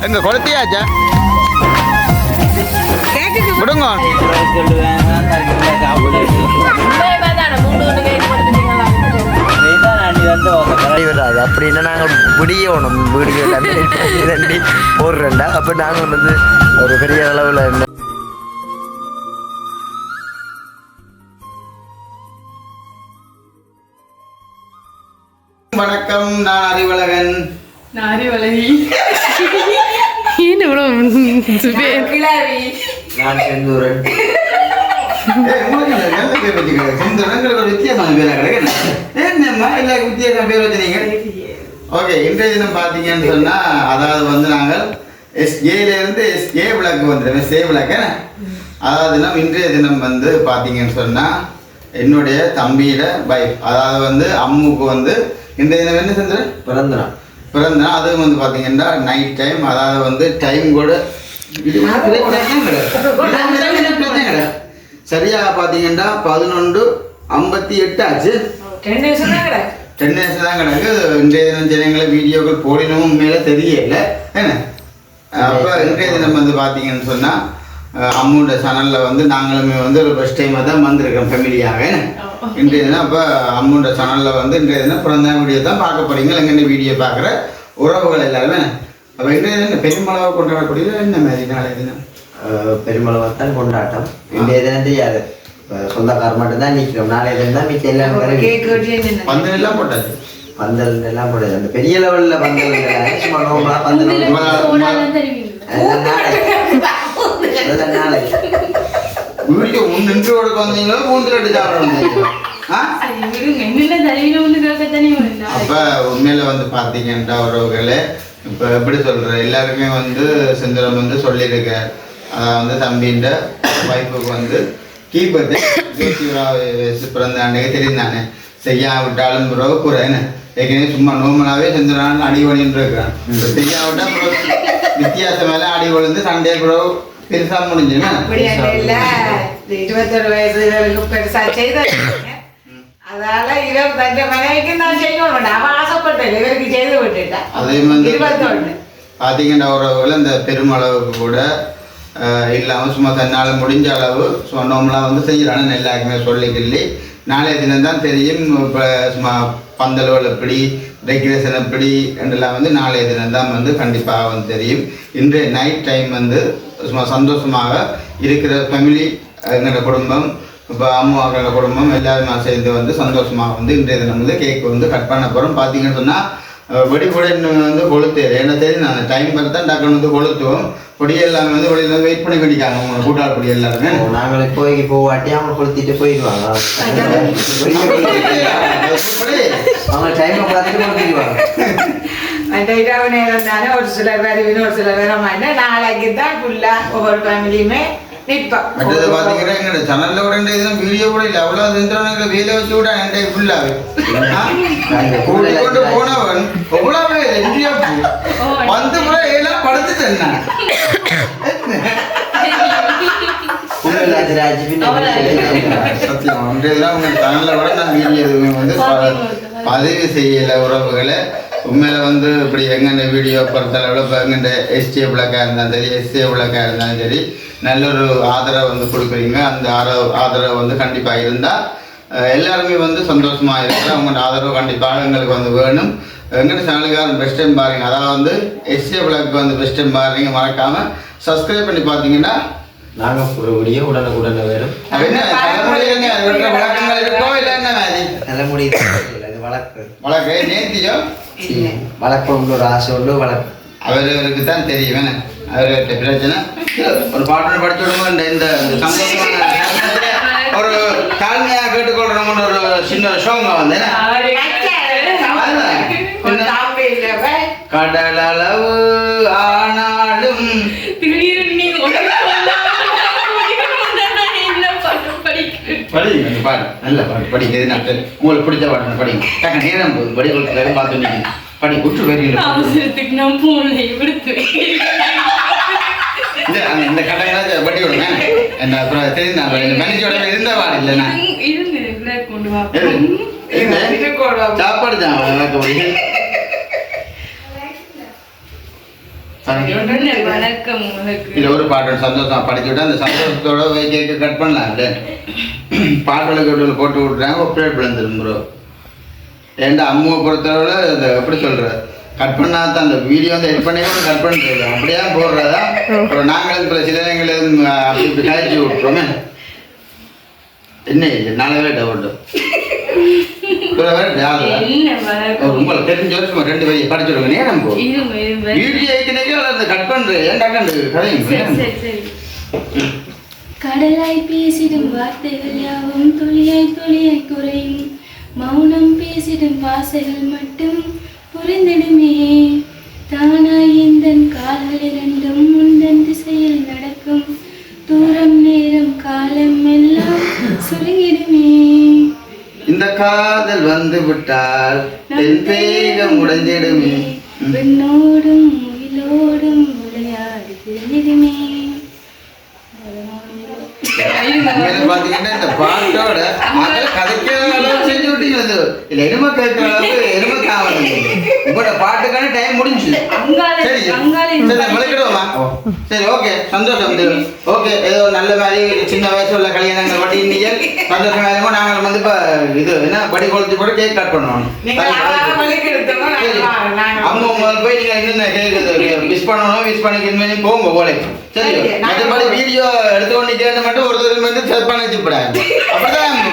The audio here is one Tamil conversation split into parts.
எங்க கொளுத்தியாச்சா விடுங்க அப்படின்னா நாங்கள் விடியணும் வீடியோ தண்டி போடுறேன்டா அப்போ நாங்கள் வந்து ஒரு பெரிய அளவில் என்ன வணக்கம். நான் அறிவழகன். நான் அறிவழகி. நான் செந்தூரன். ஓகே, இன்றைய தினம் பார்த்தீங்கன்னு சொன்னா, அதாவது வந்து நாங்கள் எஸ்ஏலேருந்து எஸ்ஏ விளக்கு வந்துடும். எஸ்ஏ விளக்கு அதாவது இன்றைய தினம் வந்து பார்த்தீங்கன்னு சொன்னா என்னுடைய தம்பியிட வைஃப், அதாவது வந்து அம்முக்கு வந்து இன்றைய தினம் என்ன செஞ்சு பிறந்தனா. அதுவும் வந்து பார்த்தீங்கன்னா நைட் டைம், அதாவது வந்து டைம் கூட சரியாக பார்த்தீங்கன்னா 11:58 ஆச்சு. 10 days தான் கிடக்கு. இன்றைய தினம் ஜனங்களை வீடியோக்கள் போடணும் மேலே தெரியல என்ன. அப்போ இன்றைய தினம் வந்து பார்த்தீங்கன்னு சொன்னால் அம்முடைய சேனலில் வந்து நாங்களுமே வந்து ஒரு ஃபஸ்ட் டைமாக தான் வந்திருக்கோம் ஃபேமிலியாக. இன்றைய தினம் அப்போ அம்முடைய சேனலில் வந்து இன்றைய தினம் பிறந்த வீடியோ தான் பார்க்க போகிறீங்க. எங்கே வீடியோ பார்க்குற உறவுகள் எல்லாருமே. அப்போ இன்றைய தினம் பெருமளவு கொண்டாடக்கூடிய என்ன மாதிரி நாளைய தினம் பெருமளவாக தான் கொண்டாட்டம். இன்றைய தினம் தெரியாது, சொந்தக்கார மட்டும் தான் நிற்கிறோம். நாளைய தினம் தான் மிச்சம் எல்லாம் பந்தல் எல்லாம் போட்டாச்சு. பந்தல் எல்லாம் போடாது, அந்த பெரிய லெவலில் பந்தல் சும்மா நோம்பா பந்தல் வீடியோ நின்று கொடுக்க வந்தீங்களோ மூன்று ரெண்டு சாப்பிட. அப்ப உண்மையில வந்து பாத்தீங்கன்னா உறவுகளே, இப்ப எப்படி சொல்ற எல்லாருமே வந்து செந்தரம் வந்து சொல்லியிருக்க, அதாவது வந்து தம்பின்ற வைஃபுக்கு வந்து கீபத்து பிறந்த அன்றைக்கு தெரிந்தானே செய்யாவிட்டாலும் உறவு குறைன்னு ஏற்கனவே சும்மா நோமலாவே செஞ்சனாலும் அடி வழின்னு இருக்கிறான். செய்யாவிட்டா வித்தியாசம் மேல அடி வழிந்து சண்டே உறவு பெருசா முடிஞ்சுன்னா 21 வயசுகளுக்கு பெருசா செய்த. அதால இவர் தஞ்ச மனைவிக்கு நான் செய்யணும், அவன் ஆசைப்பட்டேன், இவருக்கு செய்து விட்டுட்டேன். அதே மாதிரி பார்த்தீங்கன்னா உறவுகள் இந்த பெருமளவுக்கு கூட இல்லாமல் சும்மா தன்னால் முடிஞ்ச அளவு சொன்னோம்லாம் வந்து செய்யறான்னு எல்லாருக்குமே சொல்லி கிள்ளி நாளைய தினம் தான் தெரியும். இப்போ சும்மா பந்தல்கள் எப்படி டெக்கரேஷன் எப்படி என்றெல்லாம் வந்து நாளைய தினம் தான் வந்து கண்டிப்பாக வந்து தெரியும். இன்றைய நைட் டைம் வந்து சும்மா சந்தோஷமாக இருக்கிற ஃபேமிலி, எங்களோட குடும்பம், இப்போ அம்மாவோட குடும்பம் எல்லாருமே சேர்ந்து வந்து சந்தோஷமாக வந்து இன்றைய தினம் வந்து கேக் வந்து கட் பண்ண போகிறோம். பார்த்தீங்கன்னு சொன்னால் வெடிப்புடன் வந்து கொளுத்தேன். ஏன்னா தெரியும் நான் டைம் பார்த்து தான் டக்குன்னு வந்து கொளுத்துவோம். பொடி எல்லாமே வந்து வெளியில் வெயிட் பண்ணி கட்டிக்காங்க உங்களை கூட்டாளி பொடி எல்லாருமே. நாங்கள் இப்போதைக்கு போவாட்டி அவங்க கொளுத்திட்டு போயிடுவாங்க. அவங்க டைமை பார்த்துட்டு கொளுத்திடுவாங்க. அந்த இரவு நேரம் தானே ஒரு சிலர் வருவின்னு ஒரு சிலர் வர மாட்டேன். நாளைக்கு தான் ஃபுல்லாக ஒவ்வொரு ஃபேமிலியுமே நிற்போம். மற்றது பார்த்தீங்கன்னா எங்களோட சேனலில் கூட வீடியோ கூட இல்லை, அவ்வளோ செஞ்சவங்க வேலை வச்சு விட என்கிட்ட ஃபுல்லாகவே கூட்டிக்கொண்டு போனவன் எவ்வளவு வந்து கூட எல்லாம் படுத்துட்டேன் நான். சத்தியம் ஒன்றையெல்லாம் உங்கள் சேனலில் கூட நான் வீடியோ எதுவுமே வந்து பதிவு செய்யலை உறவுகளை. உண்மையில வந்து இப்படி எங்கெண்ட வீடியோ பொறுத்தளவில் இப்போ எங்கெண்ட எஸ்டிஏ விளக்காக இருந்தாலும் சரி, எஸ்ஏ விளக்காக இருந்தாலும் சரி, நல்ல ஒரு ஆதரவு வந்து கொடுக்குறீங்க. அந்த ஆதரவு வந்து கண்டிப்பாக இருந்தால் எல்லாருமே வந்து சந்தோஷமாக இருக்கிற அவங்களோட ஆதரவு கண்டிப்பாக எங்களுக்கு வந்து வேணும். எங்கள்கிட்ட சேனலுக்காக பெஸ்ட் டைம் பாருங்க, அதாவது வந்து எஸ்ஏ விளக்கு வந்து பெஸ்ட் டைம் பாருங்க, மறக்காமல் சப்ஸ்கிரைப் பண்ணி பார்த்தீங்கன்னா நாங்கள் ஒரு வீடியோ உடனுக்குடனே வேணும். விளக்கங்கள் இருக்கோ இல்லை என்ன மாதிரி தலைமுடி வழக்கு நேர்த்தியோ வழக்கம் ஒரு ஆசை உண்டு வழக்கு அவருக்கு தான் தெரியும். வேணும் அவர்கிட்ட பிரச்சனை ஒரு பாட்டு படிச்சு விடுங்க. இந்த சந்தோஷமான ஒரு தாழ்மையாக கேட்டுக்கொள்றோம்னு ஒரு சின்ன ஷோங்க வந்து கடல் அளவு ஆனாலும் படிங்க பாடு நல்ல பாடு படிக்கிறது நான் உங்களுக்கு பிடிச்ச பாட்டு படிங்க. டக்கு நேரம் போகுது படி கொடுத்து பார்த்து படி விட்டு வரீங்க இந்த கடையில படி விடுங்க. என்ன அப்புறம் தெரிஞ்ச மனுஷோட இருந்த பாடு இல்லைண்ணா சாப்பாடு தான் வணக்கம் உங்களுக்கு. இல்லை ஒரு பாட்டு சந்தோஷம் படிச்சுவிட்டு அந்த சந்தோஷத்தோட கேட்க கட் பண்ணலாம்ல. பாட்டுகளுக்கு போட்டு விட்றாங்க ஒப்பரேட் பிளந்துடும் ப்ரோ. ஏன்டா அம்முவை பொறுத்தளவில் இந்த எப்படி சொல்கிற கட் பண்ணாத அந்த வீடியோ வந்து எடிட் பண்ணி கூட கட் பண்ணுறது அப்படியே போடுறதா. அப்புறம் நாங்களும் இப்போ சில நேரங்களும் அப்படி இப்படி கழிச்சு விட்றோமே. என்ன இது நாளவே டவுட்டு உங்களுக்கு தெரிஞ்ச வருஷம் 2 வரையை படிச்சுடுங்க. நேரம் போ வீடியோ அந்த கட் பண்ணுறேன் ஏன்டா கதையும். கடலாய் பேசிடும் வார்த்தைகள் யாவும் துளியாய் துளியாய் குறையும். மௌனம் பேசிடும் வாசைகள் மட்டும் புரிந்திடுமே. தானாய் எந்தன் கால்கள் இரண்டும் முந்தன் திசையில் நடக்கும். தூரம் நேரம் காலம் எல்லாம் சுருங்கிடுமே. இந்த காதல் வந்து விட்டால் என் தேகம் உடைஞ்சிடுமே. பெண்ணோடும் முகிலோடும் விளையாடி தெரிஞ்சிடுமே. பாத்தீங்கன்னா இந்த பாட்டோட கதைக்கிற அளவு செஞ்சு விட்டீங்க. இல்ல எருமை கேட்கிற அளவுக்கு எருமை காவல் உங்களோட பாட்டுக்கான டைம் முடிஞ்சு. சரி விளக்கிடுவோமா? சரி ஓகே சந்தோஷம். ஓகே ஏதோ நல்ல மாதிரி சின்ன வயசு உள்ள கல்யாணங்கள் படி இன்னைக்கு சந்தோஷம் வேணுமோ நாங்கள் வந்து இப்போ இது என்ன படி கொளுத்தி போட்டு கேக் கட் பண்ணுவோம். அம்மா முதல் போய் நீங்கள் என்னென்ன கேக் மிஸ் பண்ணணும் மிஸ் பண்ணி போங்க போலே. சரி மற்றபடி வீடியோ எடுத்துக்கொண்டு மட்டும் ஒருத்தர் வந்து செட் பண்ண வச்சுப்படாது. அப்படிதான் அங்கே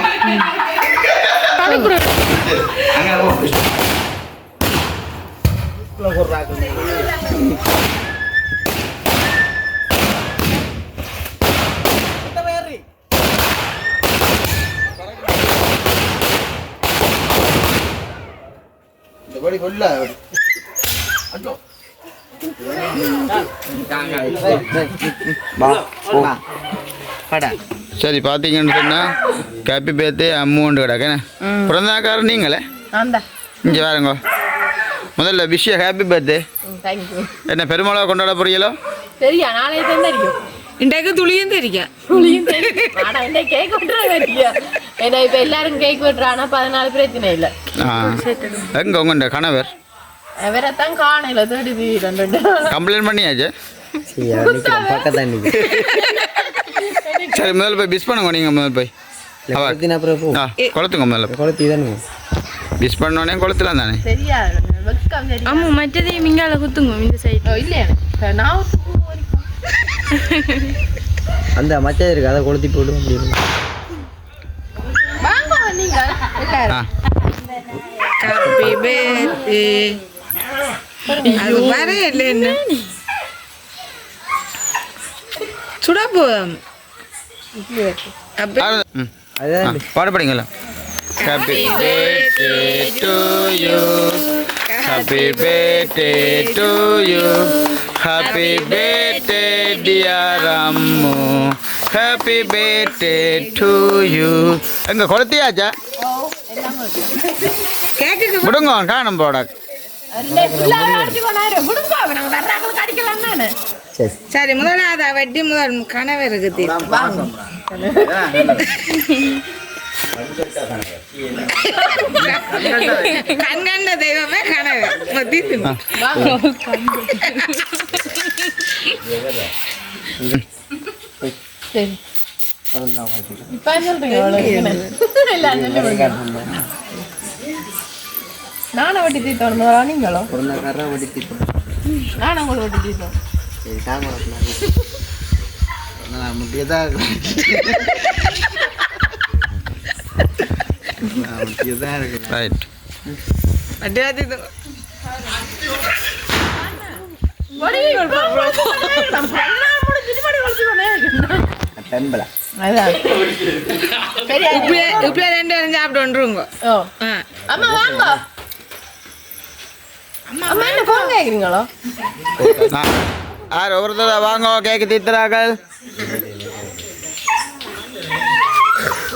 சரி பார்த்தீங்கன்னு சொன்னால் ஹாப்பி பர்த்டே அம்முண்டு கிடக்கண்ணே. பிறந்தாக்காரர் நீங்களே இங்கே வேறுங்க. முதல்ல விஷயம் ஹாப்பி பர்த்டே. என்ன பெருமாளை கொண்டாட போறீங்களோ? சரியா நாளைக்கு தான் தெரியும். இன்றைக்கு துளியும் தெரியும். ஆனா இந்த கேக் வெட்டுறாங்க. ஏன்னா இப்ப எல்லாரும் கேக் வெட்டுறானா 14 பிரச்சனை இல்லை. எங்க உங்க கணவர் அவரைத்தான் காணையில தேடி கம்ப்ளைண்ட் பண்ணியாச்சு. சரி முதல்ல போய் பிஸ் பண்ணுங்க. நீங்கள் முதல்ல போய் கொளுத்துங்க. முதல்ல பிஸ் பண்ணோடனே கொளுத்துலாம் தானே. சரியா ஆமா மற்றதையும் மிங்கால குத்துங்க இந்த சைடு. இல்லையா நான் அந்த மச்சம் இருக்கு அதை கொளுத்தி போடும் அப்படின்னு. வாங்க நீங்க எல்லாரும். Happy birthday. அது வர இல்லை என்ன சுடா போதும். பாட படிங்களா? Happy birthday to you happy birthday to you happy birthday dear Ammu happy birthday to you. எங்க கொளுத்தியாச்சா? விடுங்க காணும் போட. சரி முதல்ல வெட்டி முதல் கணவருக்கு கண்கண்ட தெய்வமே கணவர். நானும் வட்டி தீர்த்தோம் நீங்களோ? நானும் உங்களை வட்டி தீர்த்தோம். இப்ப 2 பேரும் சாப்பிட்டு வந்துருங்க. அம்மா வாங்க. அம்மா என்ன போன் கேக்குறீங்களோ? ஒருத்தர் வாங்க கேக்கு தீர்த்துறார்கள்.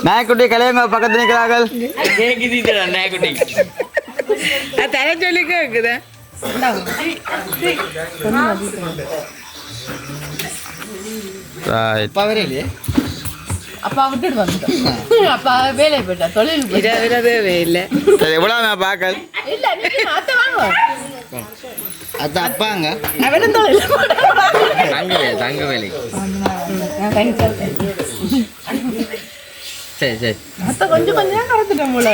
நாய்க்குட்டி கலையங்க பக்கத்து நிற்கிறார்கள். கேக்கு தீத்துறா நாய்க்குட்டி. தர சொல்லி கேக்குதா? அப்பா விட்டுட்டு வந்துட்டோம். அப்பா வேலையை போயிட்டா தொழில் விடவே இல்லை. எவ்வளோ பார்க்கல் இல்ல அத்தை வாங்க. அது அப்பாங்க அவனும் தொழில் தங்க வேலை சரி சரி அத்தை கொஞ்சம் கொஞ்சம் கலந்துட்டோம் போல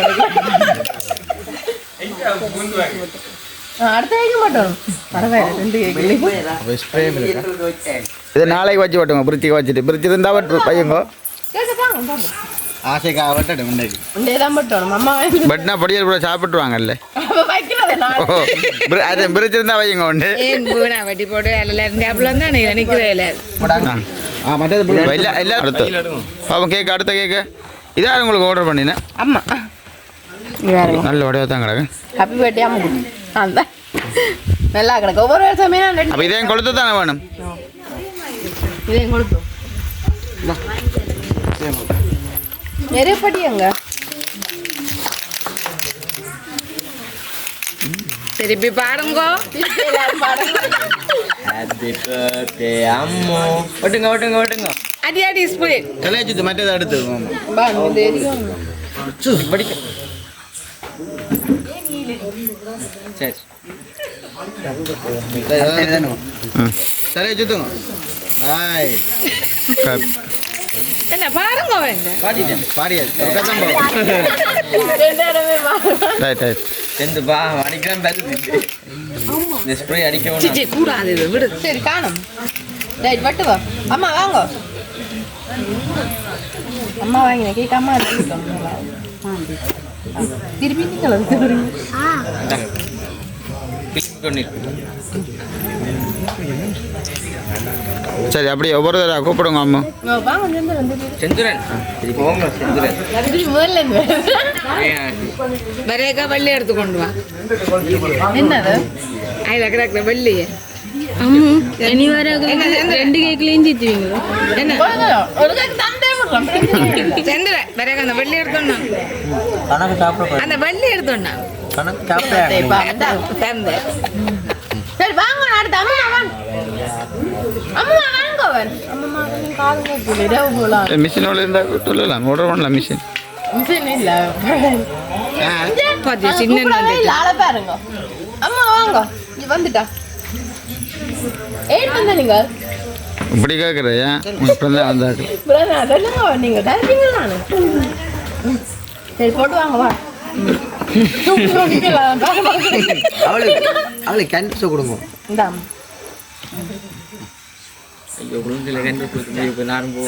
அடுத்த கேட்க மாட்டோம் பரவாயில்ல 2 கேட்கல இதை நாளைக்கு வச்சு விட்டுங்க பிரித்திக்கு வச்சுட்டு பிரித்தி இருந்தா பையங்கோ கேட்கப்பாங்க ஆசைக்காக வட்டடும் உண்டைக்கு உண்டே தான் போட்டோம் அம்மா பட்னா பொடியல் கூட சாப்பிட்டுருவாங்கல்ல வைக்கிறதே நான் அது பிரிச்சு இருந்தா வையங்க உண்டு வட்டி போட்டு எல்லாம் இருந்து அப்படிலாம் தான் நினைக்கவே இல்லை எல்லாம் அடுத்து பாப்போம் கேட்க அடுத்த கேட்க இதான் உங்களுக்கு ஆர்டர் பண்ணினேன் அம்மா நல்ல உடையா தான் கிடக்கு ஹாப்பி பர்த்டே அம்மா அந்த நல்லா கிடக்கு ஒவ்வொரு வருஷமே நான் அப்போ இதையும் கொளுத்து தானே வேணும் இதையும் கொடுத்தோம் நிறைய படியாங்க திருப்பி பாடுங்கோ ஹாப்பி பர்த்டே அம்மோ ஓட்டுங்க ஓட்டுங்க ஓட்டுங்க அடி அடி ஸ்பூன் கலையச்சு மற்றது அடுத்து படிக்க சரி தலையை சுத்துங்க பாய் என்ன பாருங்க வேங்க பாடிட்டேன் பாடியாது ரைட் ரைட் செந்து பா அடிக்கிறேன் பார்த்து இந்த ஸ்ப்ரே அடிக்க கூடாது இது விடு சரி காணும் ரைட் வட்டு வா அம்மா வாங்க அம்மா வாங்கின கேட்க அம்மா திருப்பி நீங்கள் சரி அப்படியே ஒவ்வொரு தடவை கூப்பிடுங்க அம்மா வாங்க செந்துரன் போங்க செந்துரன் முதல்ல வரையக்கா வெள்ளி எடுத்து கொண்டு வா என்னது அதில் கிடக்குற வெள்ளியை அம்மு இனி வர 2 கேக்லையும் தீத்துவீங்களோ என்ன ஒரு கேக்கு தந்தே விடுறோம் செந்துற வரையக்கா அந்த வெள்ளி எடுத்தோன்னா கணக்கு சாப்பிட அந்த வெள்ளி எடுத்தோன்னா கணக்கு சாப்பிட தந்து சரி வாங்க அடுத்து அம்மா வாங்க அம்மா வாங்க அம்மா காலுங்க இரவு போலாம் மிஷினோட இருந்தால் சொல்லலாம் ஆர்டர் பண்ணலாம் மிஷின் இல்ல பாத்தி சின்ன இல்ல ஆள பாருங்க அம்மா வாங்க இங்க வந்துட்டா ஏன் வந்த நீங்க இப்படி கேட்குறேன் இப்போ தான் வந்தாக்கு பிரதா அதெல்லாம் நீங்க டைப்பிங் நானு சரி போட்டு வாங்க வா அவளுக்கு கேன்சோ கொடுங்க இந்தா ஐயோ குழந்தையில கேன்சோ நானும் போ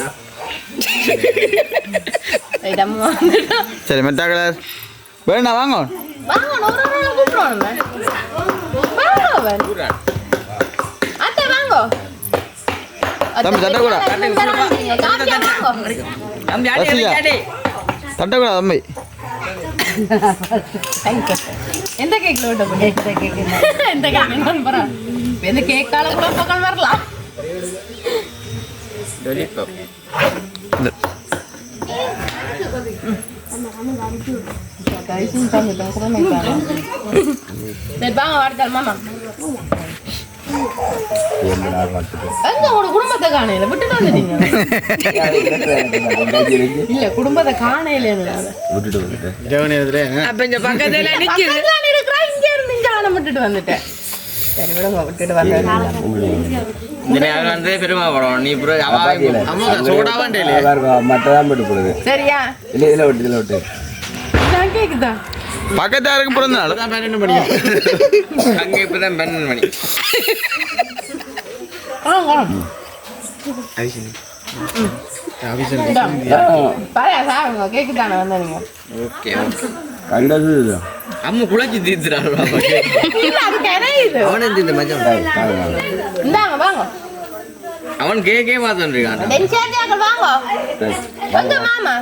அம்மா சரி மெட்டா கலர் வேணா வாங்க வாங்க ஒரு நாள் கூப்பிடுவாங்க வாங்க அத்தை வாங்க தம்பி தட்டக்கூடா தட்டக்கூடா தம்பி எந்த கேக்ல விட்ட போய் எந்த கேக் பரா எந்த கேக்கால கூட பக்கம் வரலாம் வாங்க வார்த்தை மாமா எங்க உங்க குடும்பத்தை காணையில விட்டுட்டு வந்துட்டீங்க இல்ல குடும்பத்தை காணையில அப்ப இந்த பக்கத்துல நிக்குது இங்க இருந்து இங்க ஆன விட்டுட்டு வந்துட்டேன் சரி விடுங்க விட்டுட்டு வந்தேன் வந்து பெருமா படம் நீ அம்மா சோடாவாண்டே மட்டதான் போட்டு போடுது சரியா இல்ல இதுல விட்டு இதுல விட்டு நான் கேக்குதா பக்கத்தாருக்கு பிறந்த நாள் தான் 12 மணி அங்கே இப்பதான் 12 மணி பாரு சாப்பிடுங்க கேக்குதானே வந்தீங்க ஓகே கண்டது அம்மா குழச்சி தீர்த்துறாள் இல்ல அது கிடையாது அவனும் இந்த மச்சம் இந்தாங்க வாங்க அவன் கேக்கே மாத்தன் இருக்கான் டென்ஷன் வாங்க வந்து மாமா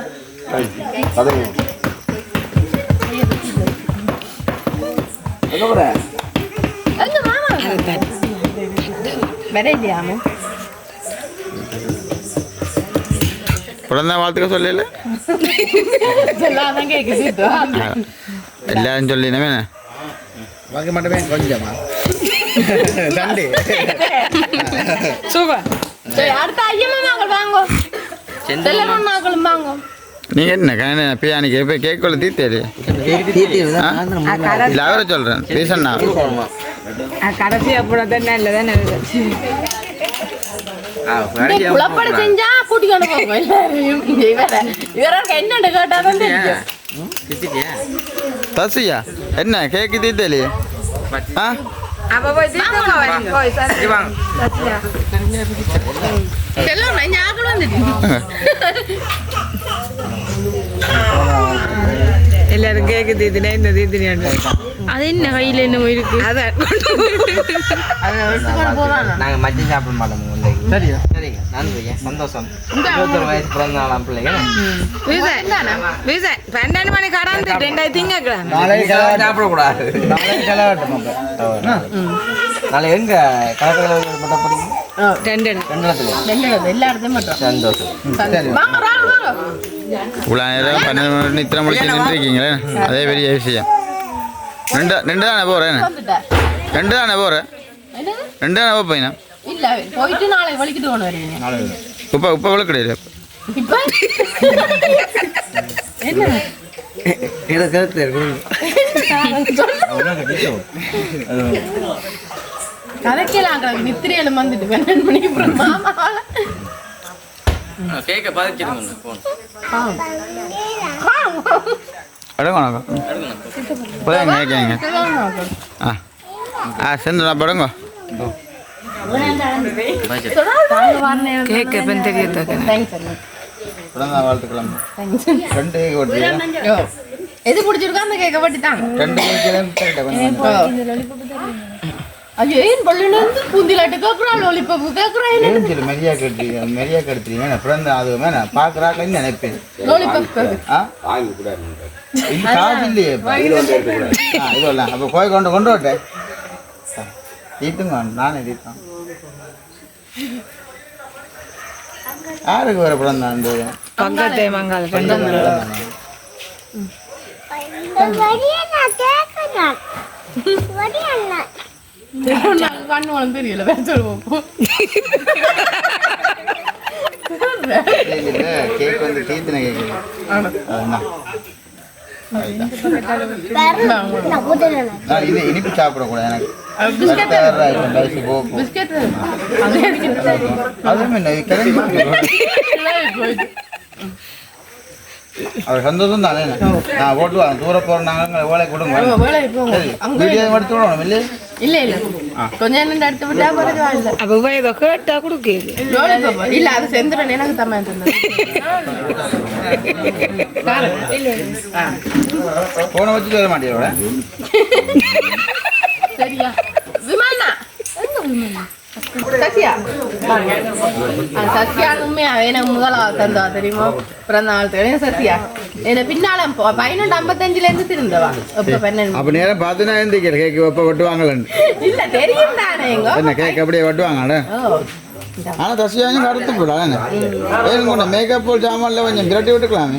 பதங்க எங்க மாமா வேற இல்லையாம பிறந்த வாழ்த்துக்க சொல்லல எல்லாம் கேக்குது எல்லாரும் சொல்லினவே வாங்க மாட்டவே கொஞ்சமா தண்டி சூப்பர் சரி அடுத்த ஐயமா நாங்கள் வாங்க செல்லணும் நாங்களும் வாங்க நீங்கள் என்ன பிரியாணிக்கு இப்போ கேக் கொள்ள தீர்த்தேரு இல்லை அவரை சொல்கிறேன் ரீசன்னா கடைசி அப்படி தானே இல்லை தானே குழப்பட செஞ்சா கூட்டிக்கொண்டு போகும் எல்லாரையும் இவருக்கு என்னண்டு கேட்டாதான் தெரியும் தசியா என்ன கேக்கு தீத்தலையே ஆ அப்போ போய் போய் செல்லம் நான் ஆக்கள் வந்துட்டு எல்லாரும் கேக்கு தீத்தினா இந்த தீத்தினியாண்டு அது என்ன கையில் என்னமோ இருக்கு அதான் நாங்க மதியம் சாப்பிட மாட்டோம் உங்களுக்கு சரியா சரிங்க நன்றிங்க சந்தோஷம் 21 வயசு பிறந்த நாளாம் பிள்ளைங்க விசை 12 மணி கடந்து 2 திங்கக்கிழமை சாப்பிடக்கூடாது நாளை எங்க கடற்கரை மட்டும் போறீங்க 2 எல்லா இடத்தையும் மட்டும் சந்தோஷம் வாங்க ராகுல் வாங்க இவ்வளோ நேரம் 12 மணி இத்தனை மணிக்கு நின்றுருக்கீங்களே அதே பெரிய விஷயம் ரெண்டு தானே போகிறேன் வந்துட்டேன் 2 தானே போகிறேன் என்னது 2 தானே போப்பீங்க இல்ல போயிட்டு நாளை வலிக்கிட்டு கொண்டு வருவீங்க இப்போ விளக்கு கிடையாது இப்ப என்ன கதைக்கலாம் நித்திரையில வந்துட்டு 12 மணிக்கு அப்புறம் மாமாவால கேக்க பதிச்சிருங்க போன் அடங்க போங்க கேட்குங்க சென்று படங்க கேக்கு இப்போ தெரியுது பிறந்த வாழ்த்துக்கலாம் 2 கேக் ஓட்டுறீங்க எது பிடிச்சிருக்கோ அந்த கேட்க பட்டி தாங்க 2 ஐயோ ஏன் பள்ளியில இருந்து பூந்திலாட்டு கேட்குறான் லோலிபப்பு கேட்குறேன் மெரியா கெடுத்துறீங்க பிறந்த அது வேணாம் பார்க்குறாக்கன்னு நினைப்பேன் லோலிபப்பு ஆ இது காசு இல்லையே இதுவெல்லாம் அப்போ போய் கொண்டு விட்டேன் தீட்டுங்க நானே தீட்டேன் யாருக்கு வர பிறந்த அந்த பக்கத்தே மங்கால கண்ணு வளம் தெரியல வேற சொல்லுவோம் கேக் வந்து தீத்தின கேக்கு அதுதான் இது இனிப்பு சாப்பிடக்கூடாது எனக்கு பிஸ்கெட் அவர் சந்தோஷம் தானே நான் ஓட்டுவாங்க தூர போறாங்க வேலை கொடுங்க வீடியோ எடுத்து விடணும் இல்லையே இல்ல இல்ல கொஞ்ச நேரம் எடுத்து விட்டா பரவாயில்ல அப்போ போய் இதை கேட்டா கொடுக்குது லோலிபப் இல்ல அது செந்துறேன் எனக்கு தம்மா போனை வச்சுட்டு வர மாட்டேன் சரியா விமானா சசியா சசியா உண்மையா எனக்கு முதலாவது தந்தா தெரியுமா பிறந்த நாள் தெரியும் சசியா என்ன பின்னால 11:55 இருந்து திருந்தவா இப்ப 12 அப்ப நேரம் பார்த்துனா எந்திக்கிற கேக்கு எப்போ வெட்டுவாங்களேன்னு இல்ல தெரியும் தானே என்ன கேக் அப்படியே வெட்டுவாங்கடா ஆனால் தசியாங்க கடத்து கூடாது ஏங்க மேக்கப் போல் ஜாமான்ல கொஞ்சம் விரட்டி விட்டுக்கலாமே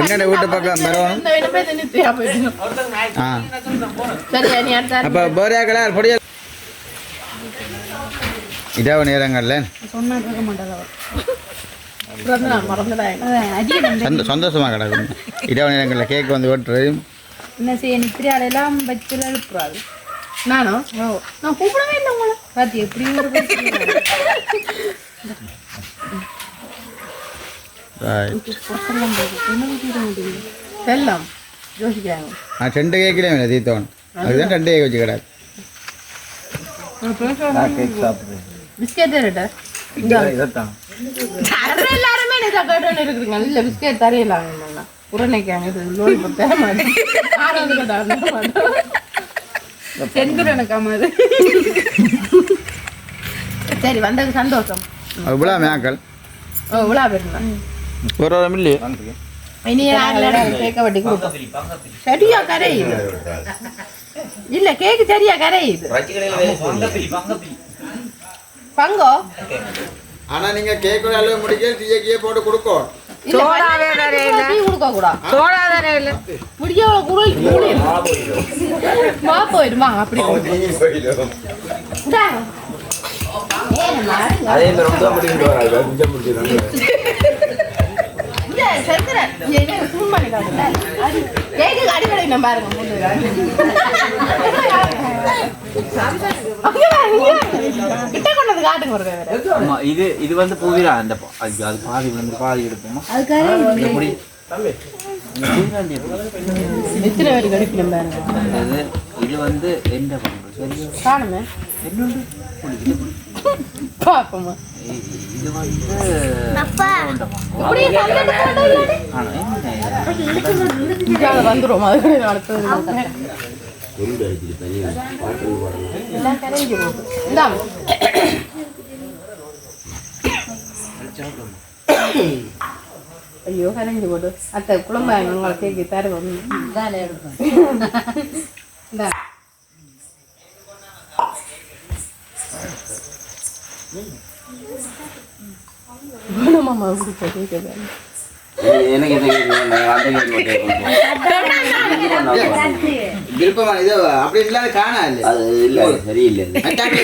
எங்கட வீட்டு பக்கம் வரணும் அப்போ போரியா கலர் பொடியா இரவு நேரங்கள்ல சந்தோஷமா கிடக்கும் இரவு நேரங்களில் கேக் வந்து வெட்டுறது என்ன செய்ய நித்திரையாலெல்லாம் வச்சு எழுப்புறாரு நானும் நான் கூப்பிடவே இல்லை உங்களை பார்த்து எப்படி ஒரு செல்லம் யோசிக்கிறாங்க நான் 2 கேக்கிலே வேணும் தீத்தவன் அதுதான் 2 கேக் வச்சு கிடாது கேக் சாப்பிட்றேன் பிஸ்கெட் இதைத்தான் எல்லாருமே எனக்கு கேட்டு இருக்குதுங்க இல்ல பிஸ்கெட் தரையிலாங்க உருளைக்காங்க இது லோலிபப் தர மாட்டேன் செந்துரனுக்காம அது சரி வந்தது சந்தோஷம் இவ்வளோ மேக்கள் ஓ விழா போயிருந்தேன் ஒரு இல்லையே இனி கேட்க வட்டி கொடுப்போம் சரியா கரையுது இல்ல கேக்கு சரியா கரையுது பங்கோ ஆனா நீங்க கேக் அளவு முடிக்க டீயே போட்டு கொடுக்கும் சோடாவே வேற இல்ல டீ கொடுக்க கூடாது சோடா வேற இல்ல முடிய குளிர் வா போயிடுமா அப்படி அதே ரொம்ப முடிஞ்சு வராது கொஞ்சம் முடிஞ்சு செத்துறேன் சும்மா அடிக்கடி நம்ம பாருங்க கிட்ட கொண்டது காட்டுங்க ஒரு இது வந்து பூவிரா அந்த அது பாதி வந்து பாதி எடுப்போமா எத்தனை பேர் கடிக்கணும் பாருங்க இது வந்து என்ன பண்றது காணுமே என்னண்டு பாப்போமா இது வந்து வந்துடும் அது கூட அடுத்தது ஐயோ கரைஞ்சு போடு அத்தை குழம்பாங்க உங்களை கேட்க தருவோம் மாமா குடிப்பா கேட்க எனக்கு விருப்பமான இது அப்படி இல்லாத காணா இல்ல அது இல்லை சரியில்லை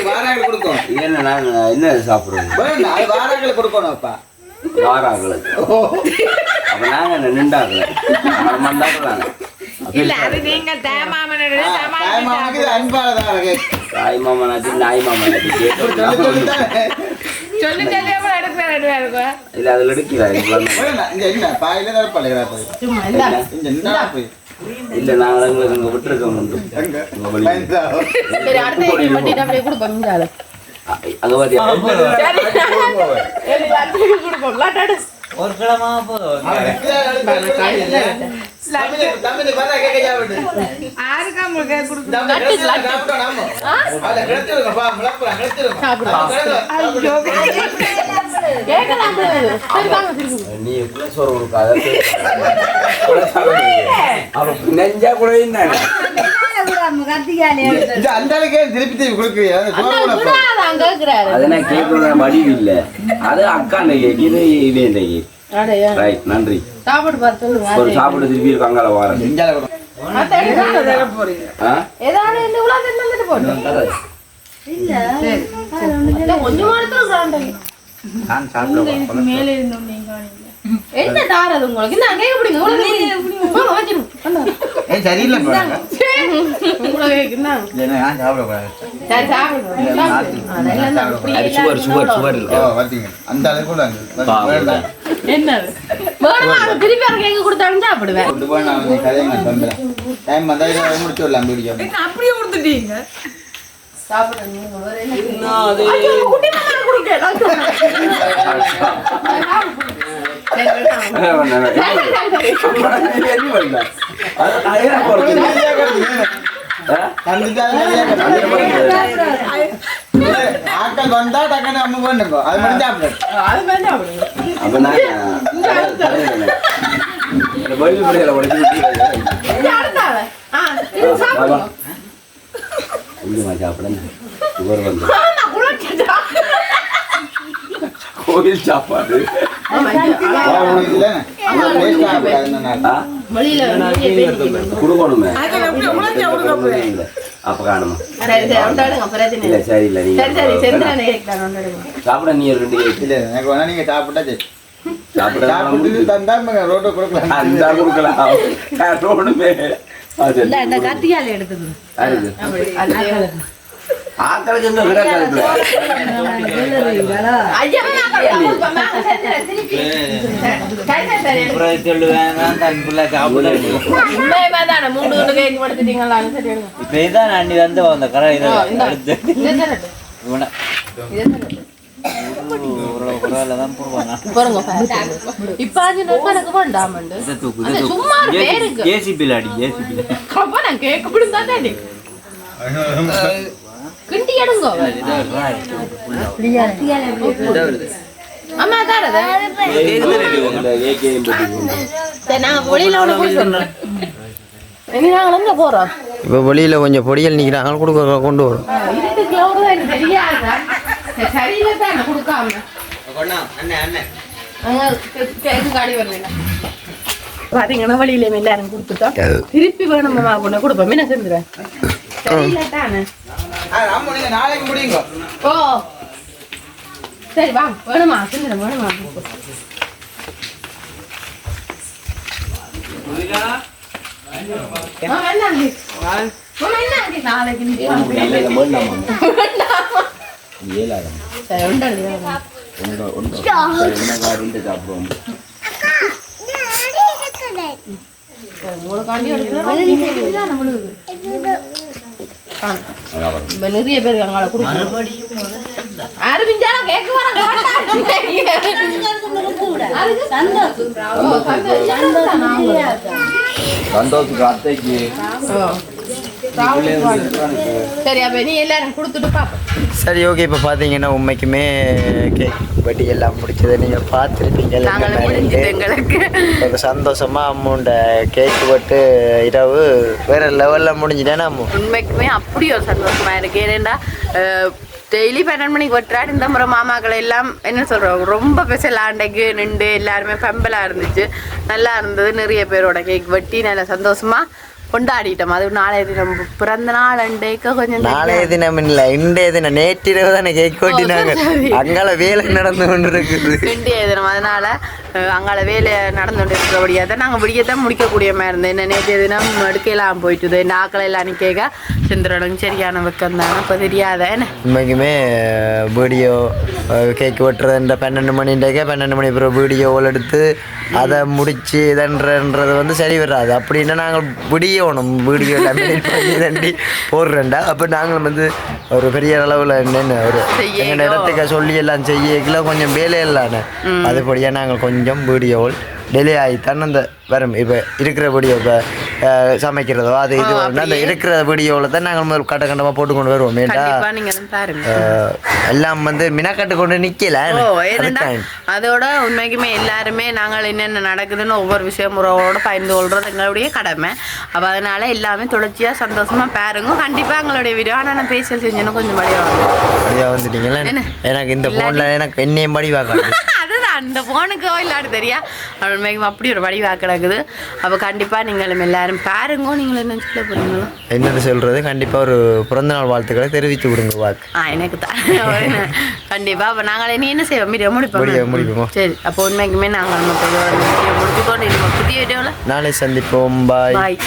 வாராக்கள் கொடுக்கும் என்ன நாங்கள் என்ன சாப்பிட்றோம் அது வாராக்கள் கொடுக்கணும் அப்பா வாராங்களுக்கு அப்போ நாங்கள் நின்றாக்கல மண்டாக்கலாங்க இல்ல அது நீங்க தாய்மாமனோட தாய்மாமனுக்கு அன்பானதாக தாய் மாமனாச்சு நாய் மாமனாச்சு சொல்லி தெரியாம எடுக்கிறாரு இல்லை அதில் எடுக்கிறாரு இங்க என்ன பாயில தான் பழகிறா சும்மா இந்த இல்லை நாங்கள் எங்களுக்கு இங்கே விட்டுருக்கோம் உங்கள் வழி சரி அடுத்த மட்டும் அப்படியே கொடுப்போம் இங்கால அங்கே பார்த்தியா கொடுப்போம் லாட்டாடு ஒரு கிழமா போதும் நீ எப்படி சோறு கொடுக்காத நெஞ்சா கூட அதெல்லாம் கேட்கற வழி இல்லை அது அக்காண்ட கேட்குது இவன் ரைட் நன்றி சாப்பாடு பார்த்து ஒரு சாப்பிட்டு திருப்பி இருக்காங்கள வாரம் ஏதாவது கொஞ்சமா நான் சாப்பிட மேலே இருந்தோம் நீங்க என்ன தாரது உங்களுக்கு என்ன கேட்க பிடிங்க சரியில்லை நான் சாப்பிடக்கூடாது அந்த அளவுக்கு என்னது திருப்பி கேட்க கொடுத்தாலும் சாப்பிடுவேன் டைம் வந்தா முடிச்சு விடலாம் வீடியோ அப்படியே கொடுத்துட்டீங்க ஆட்கள் வந்தா டக்குன்னு அம்மா பண்ணுங்க அது மட்டும் சாப்பிடுவேன் கோயில் சாப்பாடு கொடுக்கணுமே அப்ப காணுமா இல்ல சரி இல்ல நீங்க சாப்பிட நீ ரெண்டு நீங்க சாப்பிட்டா சரி சாப்பிட தந்தா ரோட்டை கொடுக்கலாம் அந்த கொடுக்கலாம் ரோடுமே ஆக்களுக்கு இந்த இப்பதான் அண்ணி வந்து அந்த கடை தான் போடுவாங்க ஜேசிபில அடி ஜேசிபில கிண்டி எடுங்க அம்மா தாரத போறோம் இப்போ வெளியில் கொஞ்சம் பொடியல் நிற்கிறாங்க கொடுக்க கொண்டு வரும் பாத்தீங்கன்னா வழியில எல்லாரும் கொடுத்துட்டோம் திருப்பி வேணுமா கொண்டு கொடுப்போம் என்ன செஞ்சுறேன் நாளைக்கு முடியுங்க ஓ சரி வா வேணுமா செஞ்சுறேன் வேணுமா நாளைக்கு நீ நிறைய பேருக்கு அங்கால சந்தோஷத்துக்கு அத்தைக்கு சரி அப்ப நீ எல்லாரும் கொடுத்துட்டு பாப்போம். சரி ஓகே. இப்போ பார்த்தீங்கன்னா உண்மைக்குமே கேக் வெட்டி எல்லாம் பிடிச்சதை நீங்கள் பார்த்துருப்பீங்க. எங்களுக்கு ஒரு சந்தோஷமாக அம்மோண்ட கேக் வெட்டு இரவு வேறு லெவலில் முடிஞ்சிட்டேன்னா அம்மோ உண்மைக்குமே அப்படி ஒரு சந்தோஷமா இருக்கு. ஏன்னா டெய்லி 12 மணிக்கு வெட்டுறாரு. இந்த முறை மாமாக்களை எல்லாம் என்ன சொல்கிறோம் ரொம்ப ஸ்பெஷல் ஆண்டைக்கு நின்று எல்லாருமே பெம்பலாக இருந்துச்சு, நல்லா இருந்தது. நிறைய பேரோட கேக் வெட்டி நல்லா சந்தோஷமாக கொண்டாடிட்டோம். அது நாளைய தினம் பிறந்த நாள் அண்டைக்கு கொஞ்சம் நாளைய தினம் இல்லை இன்றைய தினம் நேற்றிரவு தானே கேக் வெட்டினாங்க. அங்கால வேலை நடந்து கொண்டு இருக்குது இன்றைய தினம். அதனால அங்கால வேலை நடந்து கொண்டு இருக்கிறபடியாக தான் நாங்கள் விடியத்தான் முடிக்கக்கூடிய மாதிரி இருந்தது. என்ன நேற்றைய தினம் எடுக்கலாம் போயிட்டுது. இந்த ஆக்களை எல்லாம் நிற்க செந்துரனும் சரியான வெக்கம் தானே இப்போ தெரியாத என்ன. உண்மைக்குமே வீடியோ கேக் வெட்டுறதுன்ற 12 மணின்றக்கே 12 மணி அப்புறம் வீடியோவில் எடுத்து அதை முடித்து இதன்றது வந்து சரி வராது. அப்படின்னா நாங்கள் விடியணும் வீடியோ தண்டி போடுறேன்டா. அப்போ நாங்களும் வந்து ஒரு பெரிய அளவில் என்னென்ன ஒரு எங்கள் இடத்துக்கு சொல்லி எல்லாம் செய்யலாம் கொஞ்சம் வேலையில்லானே. அதுபடியாக நாங்கள் கொஞ்சம் வீடியோவில் டெலி ஆகித்தான் அந்த வரும். இப்போ இருக்கிற வீடியோ இப்போ சமைக்கிறதோ அது இது அந்த இருக்கிற வீடியோவில் தான் நாங்கள் கட்ட கண்டமாக போட்டு கொண்டு வருவோம். ஏன்டா எல்லாம் வந்து மினக்கட்டு கொண்டு நிற்கல. அதோட உண்மைக்குமே எல்லாருமே நாங்கள் என்னென்ன நடக்குதுன்னு ஒவ்வொரு விஷயம் முறையோட பகிர்ந்து கொள்றது எங்களுடைய கடமை. அப்போ அதனால எல்லாமே தொடர்ச்சியாக சந்தோஷமாக பாருங்க. கண்டிப்பாக எங்களுடைய வீடியோ ஆனால் நான் பேசல் செஞ்சேன்னா கொஞ்சம் படியாக வந்துட்டீங்களா. எனக்கு இந்த ஃபோனில் எனக்கு என்னையும் படி பார்க்க அதுதான் அந்த ஃபோனுக்கு இல்லாட்டு தெரியா உண்மைக்கும் அப்படி ஒரு வடிவாக கிடக்குது. அப்போ கண்டிப்பாக நீங்களும் எல்லாரும் பாருங்க. நீங்கள் என்ன சொல்ல போறீங்களோ என்னது சொல்கிறது. கண்டிப்பாக ஒரு பிறந்தநாள் வாழ்த்துக்களை தெரிவித்து கொடுங்க. வாழ்த்து எனக்கு தான் கண்டிப்பாக. அப்போ நாங்கள் நீ என்ன செய்வோம் மீடியா முடிப்போம். சரி அப்போ உண்மைக்குமே நாங்கள் நம்ம முடிச்சுக்கொண்டு புதிய வீடியோவில் நாளை சந்திப்போம். பாய்.